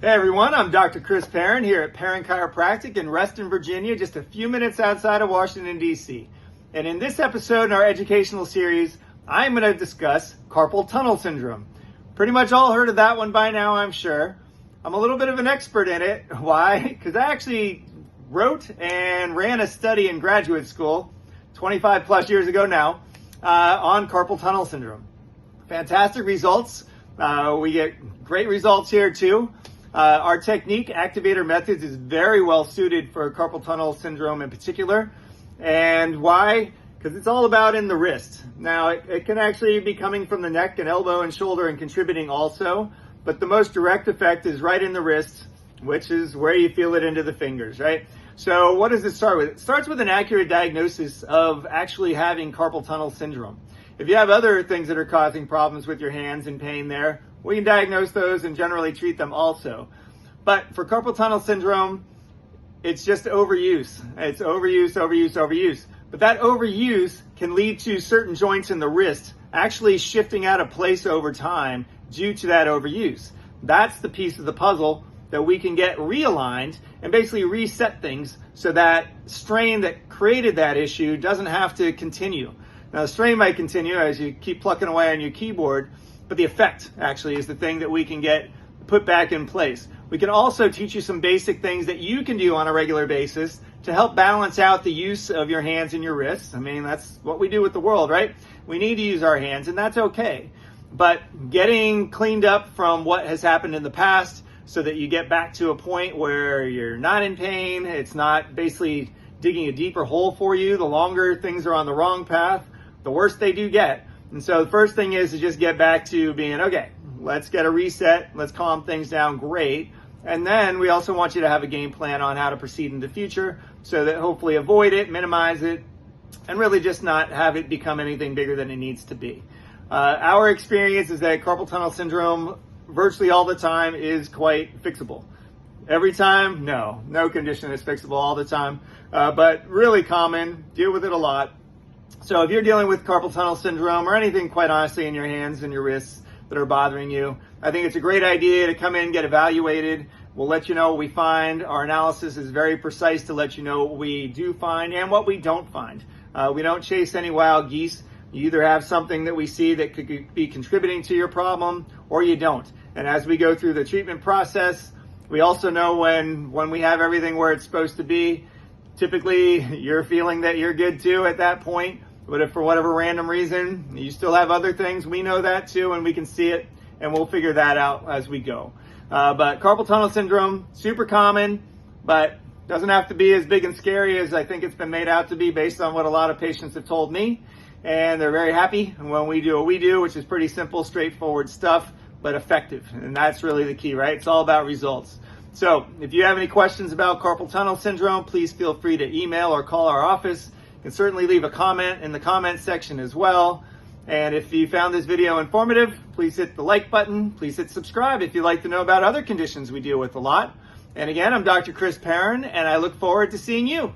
Hey everyone, I'm Dr. Chris Perron here at Perron Chiropractic in Reston, Virginia, just a few minutes outside of Washington, D.C. And in this episode in our educational series, I'm going to discuss carpal tunnel syndrome. Pretty much all heard of that one by now, I'm sure. I'm a little bit of an expert in it. Why? Because I actually wrote and ran a study in graduate school 25 plus years ago now on carpal tunnel syndrome. Fantastic results. We get great results here too. Our technique, activator methods, is very well suited for carpal tunnel syndrome in particular. And why? Because it's all about in the wrist. Now, it can actually be coming from the neck and elbow and shoulder and contributing also, but the most direct effect is right in the wrist, which is where you feel it into the fingers, right? So what does it start with? It starts with an accurate diagnosis of actually having carpal tunnel syndrome. If you have other things that are causing problems with your hands and pain there, we can diagnose those and generally treat them also. But for carpal tunnel syndrome, it's just overuse. It's overuse. But that overuse can lead to certain joints in the wrist actually shifting out of place over time due to that overuse. That's the piece of the puzzle that we can get realigned and basically reset things so that strain that created that issue doesn't have to continue. Now, the strain might continue as you keep plucking away on your keyboard, but the effect actually is the thing that we can get put back in place. We can also teach you some basic things that you can do on a regular basis to help balance out the use of your hands and your wrists. I mean, that's what we do with the world, right? We need to use our hands, and that's okay. But getting cleaned up from what has happened in the past so that you get back to a point where you're not in pain, it's not basically digging a deeper hole for you. The longer things are on the wrong path, the worse they do get. And so the first thing is to just get back to being, okay, let's get a reset, let's calm things down, great. And then we also want you to have a game plan on how to proceed in the future so that hopefully avoid it, minimize it, and really just not have it become anything bigger than it needs to be. Our experience is that carpal tunnel syndrome virtually all the time is quite fixable. Every time? No condition is fixable all the time, but really common, deal with it a lot. So if you're dealing with carpal tunnel syndrome or anything quite honestly in your hands and your wrists that are bothering you, I think it's a great idea to come in, get evaluated. We'll let you know what we find. Our analysis is very precise to let you know what we do find and what we don't find. We don't chase any wild geese. You either have something that we see that could be contributing to your problem or you don't. And as we go through the treatment process, we also know when we have everything where it's supposed to be. Typically, you're feeling that you're good too at that point. But if for whatever random reason you still have other things, we know that too, and we can see it, and we'll figure that out as we go. But carpal tunnel syndrome, super common, but doesn't have to be as big and scary as I think it's been made out to be based on what a lot of patients have told me. And they're very happy when we do what we do, which is pretty simple, straightforward stuff, but effective. And that's really the key, right? It's all about results. So if you have any questions about carpal tunnel syndrome, please feel free to email or call our office. You can certainly leave a comment in the comment section as well. And if you found this video informative, please hit the like button. Please hit subscribe if you'd like to know about other conditions we deal with a lot. And again, I'm Dr. Chris Perron, and I look forward to seeing you.